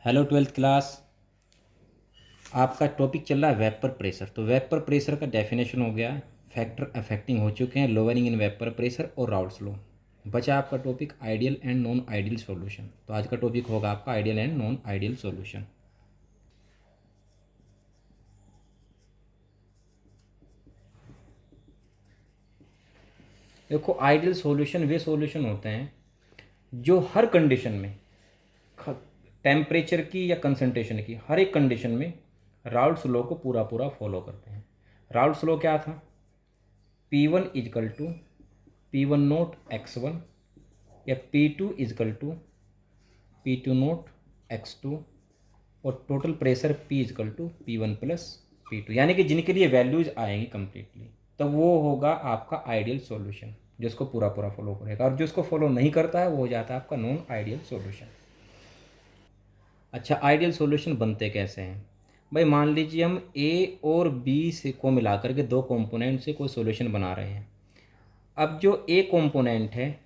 Hello twelfth class. आपका topic चल रहा है वेपर प्रेशर। तो वेपर प्रेशर का डेफिनेशन हो गया, फैक्टर अफेक्टिंग हो चुके हैं, लोअरिंग इन वेपर प्रेशर और राउल्ट्स लॉ। बचा आपका topic ideal and non ideal solution. तो आज का टॉपिक होगा आपका ideal and non ideal solution. देखो, आइडियल सॉल्यूशन वे सॉल्यूशन होते हैं जो हर कंडीशन में, टेम्परेचर की या कंसंट्रेशन की, हर एक कंडीशन में राउल्ट्स लॉ को पूरा पूरा फॉलो करते हैं। राउल्ट्स लॉ क्या था? P1 is equal to P1 note x1 या P2 इजकल टू P2 नोट x2 और total pressure P equal to P1 plus P2, यानी कि जिनके लिए वैल्यूज आएंगी कंप्लीटली, तब वो होगा आपका आइडियल सॉल्यूशन, जिसको पूरा पूरा फॉलो करेगा। और जो इसको फॉलो नहीं करता है वो हो जाता है आपका नॉन आइडियल सॉल्यूशन। अच्छा, आइडियल सॉल्यूशन बनते कैसे हैं भाई? मान लीजिए हम ए और बी से को मिलाकर के दो कंपोनेंट से कोई सॉल्यूशन बना रहे हैं। अब जो ए कंपोनेंट है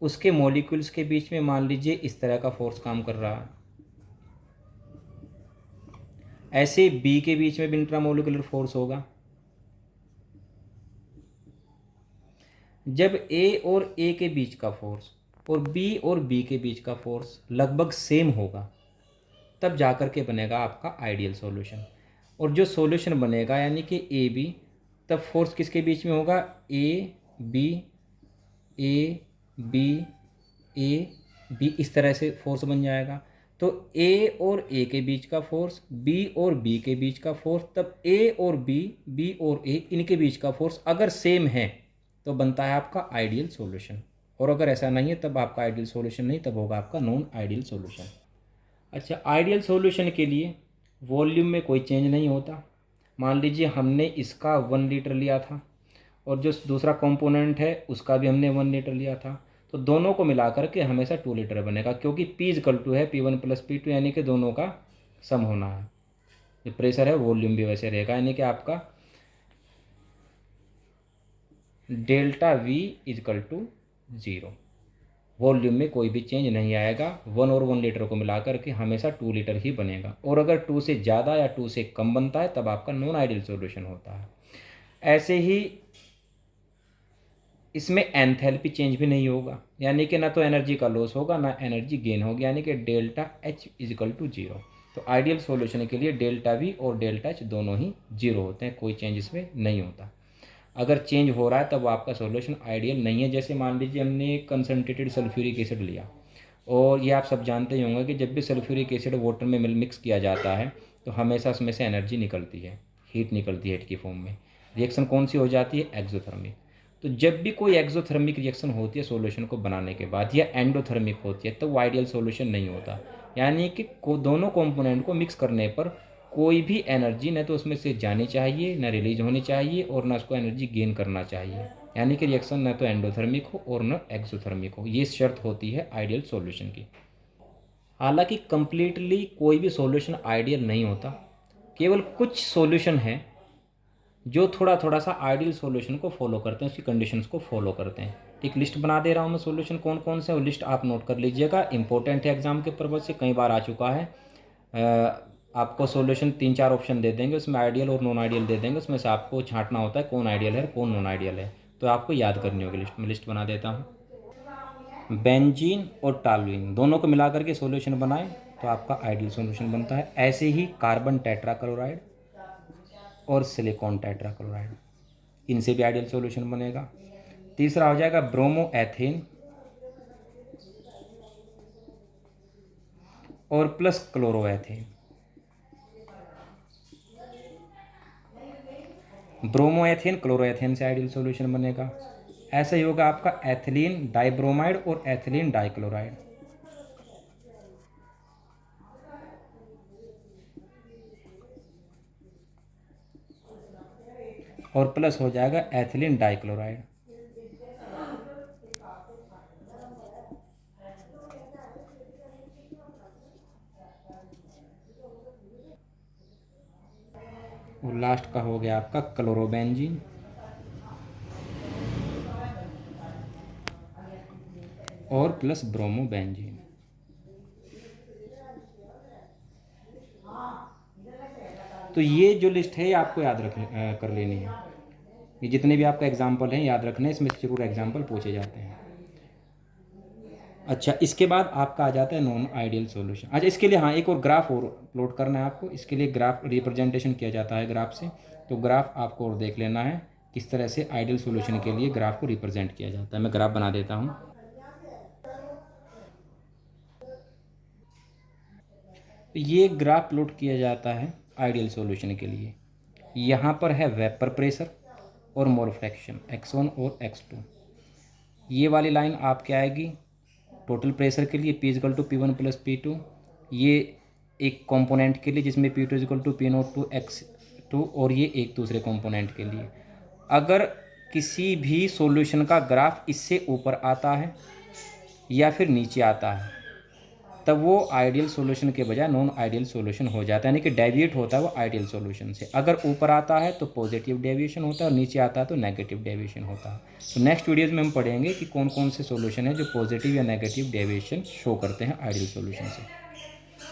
उसके मॉलिक्यूल्स के बीच में मान लीजिए इस तरह का फोर्स काम कर रहा है। ऐसे बी के बीच में भी इंट्रामोलिकुलर फोर्स होगा। जब ए और ए के बीच का फोर्स और बी के बीच का फोर्स लगभग सेम होगा, तब जाकर के बनेगा आपका आइडियल सॉल्यूशन। और जो सॉल्यूशन बनेगा यानी कि ए बी, तब फोर्स किसके बीच में होगा? A B, A B, A B, इस तरह से फोर्स बन जाएगा। तो ए और ए के बीच का फोर्स, बी और बी के बीच का फोर्स, तब ए और बी, बी और ए, इनके बीच का फोर्स अगर सेम है तो बनता है आपका आइडियल सॉल्यूशन। और अगर ऐसा नहीं है तब आपका आइडियल सॉल्यूशन नहीं, तब होगा आपका नॉन आइडियल सॉल्यूशन। अच्छा, आइडियल सॉल्यूशन के लिए वॉल्यूम में कोई चेंज नहीं होता। मान लीजिए हमने इसका 1 लीटर लिया था और जो दूसरा कंपोनेंट है उसका भी हमने 1 लीटर लिया था, तो दोनों को मिला करके हमेशा 2 लीटर बनेगा, क्योंकि P इजकल टू है P1 प्लस P2, यानी कि दोनों का सम होना है। जो प्रेशर है वॉल्यूम भी वैसे रहेगा, यानी कि आपका delta V equal to 0। Volume में कोई भी चेंज नहीं आएगा। 1 और 1 लीटर को मिलाकर के हमेशा 2 लीटर ही बनेगा। और अगर 2 से ज़्यादा या 2 से कम बनता है तब आपका नॉन आइडियल सॉल्यूशन होता है। ऐसे ही इसमें एंथैल्पी चेंज भी नहीं होगा, यानी कि ना तो एनर्जी का लॉस होगा ना एनर्जी गेन होगी, यानी कि डेल्टा एच इजिकल टू 0। तो आइडियल सॉल्यूशन के लिए डेल्टा वी और डेल्टा एच दोनों ही 0 होते हैं, कोई चेंज इसमें नहीं होता। अगर चेंज हो रहा है तब आपका सॉल्यूशन आइडियल नहीं है। जैसे मान लीजिए हमने कंसनट्रेटेड सल्फ्यूरिक एसिड लिया, और ये आप सब जानते ही होंगे कि जब भी सल्फ्यूरिक एसिड वाटर में मिक्स किया जाता है तो हमेशा उसमें से एनर्जी निकलती है, हीट निकलती है हीट की फॉर्म में। रिएक्शन कौन सी हो जाती है? एक्सोथर्मिक। तो जब भी कोई एक्सोथर्मिक रिएक्शन होती है सॉल्यूशन को बनाने के बाद, या एंडोथर्मिक होती है, तो वो आइडियल सॉल्यूशन नहीं होता। यानी कि दोनों कंपोनेंट को मिक्स करने पर कोई भी एनर्जी न तो उसमें से जानी चाहिए, न रिलीज होनी चाहिए, और न उसको एनर्जी गेन करना चाहिए। यानी कि रिएक्शन न तो एंडोथर्मिक हो और न एक्सोथर्मिक हो। ये शर्त होती है आइडियल सॉल्यूशन की। हालांकि कंप्लीटली कोई भी सॉल्यूशन आइडियल नहीं होता। केवल कुछ सॉल्यूशन है जो थोड़ा थोड़ा सा आइडियल सॉल्यूशन को फॉलो करते हैं, उसकी कंडीशंस को फॉलो करते हैं। एक लिस्ट बना दे रहा हूँ मैं सॉल्यूशन कौन कौन से, वो लिस्ट आप नोट कर लीजिएगा, इंपॉर्टेंट है एग्जाम के पर्पज से, कई बार आ चुका है। आपको सॉल्यूशन 3-4 ऑप्शन दे देंगे, उसमें आइडियल और नॉन आइडियल दे देंगे, उसमें से आपको छांटना होता है कौन आइडियल है कौन नॉन आइडियल है। तो आपको याद करनी होगी लिस्ट में। लिस्ट बना देता हूँ। बेंजीन और टालुइन दोनों को मिला करके सॉल्यूशन बनाए तो आपका आइडियल सॉल्यूशन बनता है। ऐसे ही कार्बन टेट्राक्लोराइड और सिलिकॉन टेट्राक्लोराइड, इनसे भी आइडियल सॉल्यूशन बनेगा। तीसरा हो जाएगा ब्रोमो एथेन और plus chloroethane. Bromo ethane chloroethane से आइडियल सॉल्यूशन बनेगा। ऐसा ही होगा आपका एथिलीन डाइब्रोमाइड और एथिलीन डाइक्लोराइड। और प्लस हो जाएगा एथिलीन डाइक्लोराइड। और लास्ट का हो गया आपका क्लोरोबेंजीन और प्लस ब्रोमोबेंजीन। तो ये जो लिस्ट है ये आपको याद कर लेनी है। ये जितने भी आपका एग्जाम्पल हैं याद रखना है, इसमें से जरूर एग्जाम्पल पूछे जाते हैं। अच्छा, इसके बाद आपका आ जाता है नॉन आइडियल सॉल्यूशन। अच्छा, इसके लिए हाँ एक और ग्राफ और प्लॉट करना है आपको। इसके लिए ग्राफ रिप्रेजेंटेशन किया जाता है ग्राफ से, तो ग्राफ आपको और देख लेना है किस तरह से आइडियल सॉल्यूशन के लिए ग्राफ को रिप्रेजेंट किया जाता है। मैं ग्राफ बना देता हूँ। तो ये ग्राफ प्लॉट किया जाता है आइडियल सॉल्यूशन के लिए। यहाँ पर है वेपर प्रेशर और मोल फ्रैक्शन x1 और x2। ये वाली लाइन आपके आएगी टोटल प्रेशर के लिए P equal to P1 plus P2। ये एक कंपोनेंट के लिए जिसमें P2 is equal to P0 to x2, और ये एक दूसरे कंपोनेंट के लिए। अगर किसी भी सॉल्यूशन का ग्राफ इससे ऊपर आता है या फिर नीचे आता है तब वो आइडियल सॉल्यूशन के बजाय नॉन आइडियल सॉल्यूशन हो जाता है, यानी कि डेविएट होता है वो आइडियल सॉल्यूशन से। अगर ऊपर आता है तो पॉजिटिव डेविएशन होता है और नीचे आता है तो नेगेटिव डेविएशन होता है। तो नेक्स्ट वीडियोज़ में हम पढ़ेंगे कि कौन कौन से सॉल्यूशन है जो पॉजिटिव या नेगेटिव डेविएशन शो करते हैं आइडियल सॉल्यूशन से।